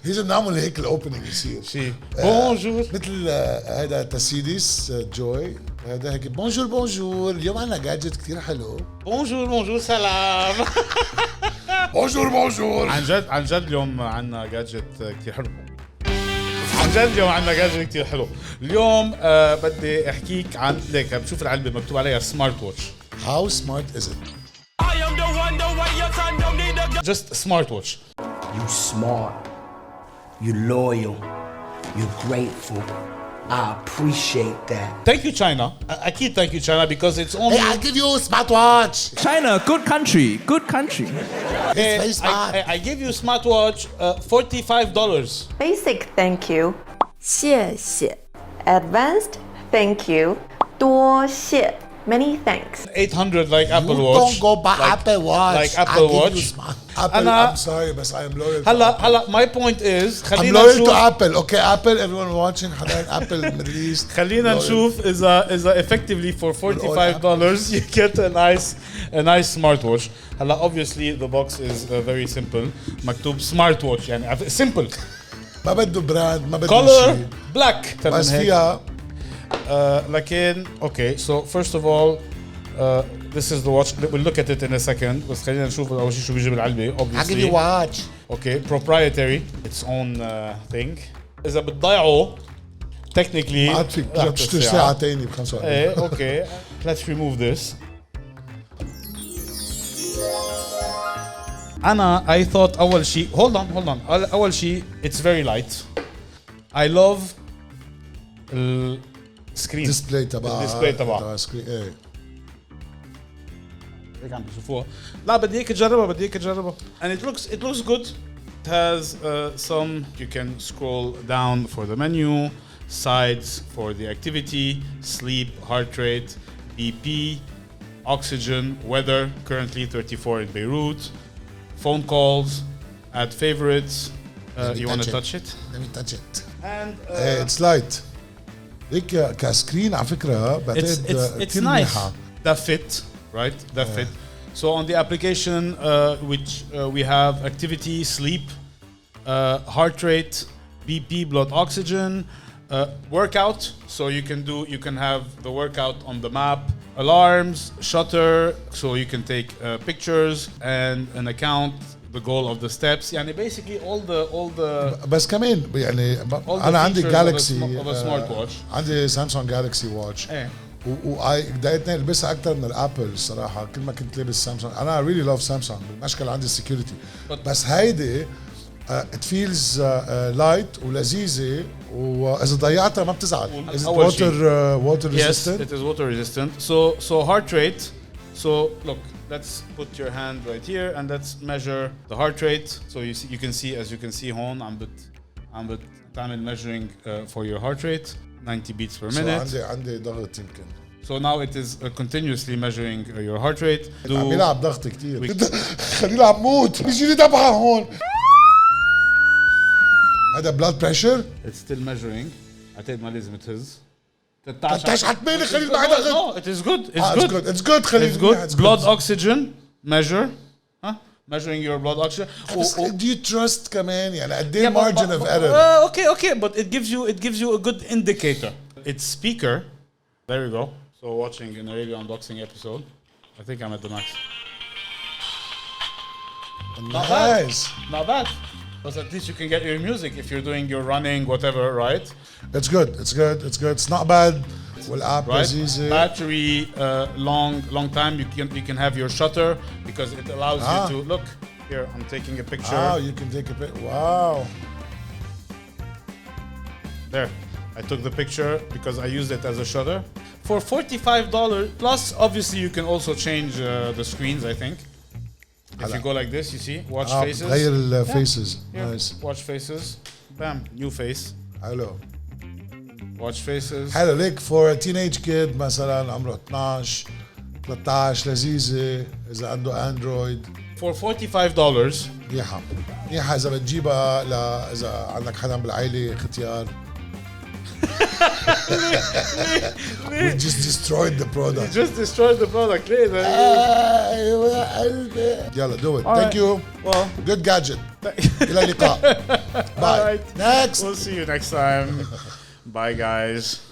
لازم نعمل هيك الاوبننج يصير شي بونجور مثل هذا تسيديس جوي هذا هيك بونجور اليوم عنا جادجت كتير حلو بونجور سلام. بونجور عن جد اليوم عنا جادجت كتير حلو. عن جد اليوم عنا جادجت كتير حلو. اليوم بدي احكيك عن ليك بتشوف العلبة مكتوب عليها سمارت واتش. How smart is it? Just smart watch. You smart, you loyal, you're grateful. I appreciate that. Thank you China. أكيد thank you China because it's only. Hey, I'll give you a smartwatch. China, good country, good country. It's very smart. I give you smartwatch $45. Basic thank you 谢谢 Advanced thank you 多谢 Many thanks 800 like Apple You Watch. don't go buy like, Apple Watch. Like Apple I'll give Watch. you smart. Apple, أنا- I'm sorry but I am loyal. هلا my point is I'm خلينا loyal to نشوف Apple. Okay, Apple. Everyone watching. حدا Apple Middle East. خلينا Loyal. نشوف إذا effectively for $45 you get a nice smartwatch. هلا obviously the box is very simple. مكتوب smartwatch يعني simple. ما بده براند ما بده Color شيء. black. بس فيها لكن okay so first of all this is the watch. We'll look at it in a second. بس خلينا نشوف أول شيء شو بيجي بالعلبة. I'll give obviously. you watch. Okay, proprietary, its own thing. إذا بتضيعه technically ما عاد فيك راح تشتري الساعة. ساعة تاني ب 45. ايه okay. Let's remove this. I thought أول شيء hold on. أول شيء it's very light. I love السكرين. ديسبلاي تبع الديسبلاي تبعها. سكرين ايه. هيك عم بشوفوها. لا بدي اياك تجربها. And it looks good. It has some you can scroll down for the menu, sides for the activity, sleep, heart rate, BP, oxygen, weather, currently 34 in Beirut, phone calls, add favorites. You want to touch it? Let me touch it. And It's light. هيك كسكرين على فكرة بعتقد it's كتير nice. منيحة. The fit, right? The fit. So on the application, which we have activity, sleep, heart rate, BP, blood oxygen, workout. So you can have the workout on the map, alarms, shutter. So you can take pictures and an account, the goal of the steps. يعني basically all the بس كمان يعني all the أنا عندي features of جالكسي of a smartwatch. عندي سامسونج جالكسي واتش. ايه. ودايتني البسها اكثر من الابل الصراحه كل ما كنت لابس سامسونج انا ريلي لاف سامسونج بالمشكله عندي السكيورتي بس هيدي ات فيلز لايت ولذيذه واذا ضيعتها ما بتزعل از أول شيء. ووتر Yes, ريزيستنت it is water resistant. So heart rate. So look, let's put your hand right here and let's measure the heart rate. So you can see as you can see هون عم بتعمل measuring for your heart rate 90 beats per minute. عندي ضغط يمكن So now it is continuously measuring your heart rate. عم يلعب ضغط كثير خليني عم موت بيجي لي دبحه هون هذا بلاد بريشر It's still measuring. أعتقد ما لازم تهز. 13 على 8 خليني معي ضغط No, it is good. It's good خليني It's good. Blood oxygen measure. Huh? Measuring your blood oxygen. Do you trust كمان يعني قد ايه margin of error Okay, but it gives you a good indicator. It's speaker. There we go. So watching an Arabia unboxing episode. I think I'm at the max. nice Not bad. Because at least you can get your music if you're doing your running, whatever, right? it's good it's not bad والاب Right. لذيذه Battery, long time. You can have your shutter because it allows you to look. Here, I'm taking a picture. you can take a pic wow There, I took the picture because I used it as a shutter. For $45 plus, obviously you can also change the screens, I think. If you go like this, you see, watch faces. غير الفيسز Here, نايس watch faces. Bam, new face. حلو Watch faces. حلو ليك فور تينيج كيد مثلا عمره 12 13 لذيذه اذا عنده اندرويد For $45, منيحه اذا بتجيبها اذا عندك حدا بالعائله ختيار We just destroyed the you product. just destroyed the product. ليه ده؟ ايوه قلبي يلا do it. All Thank right. you. Well, Good gadget. إلى اللقاء. All باي. right. Next. We'll see you next time. Bye, guys.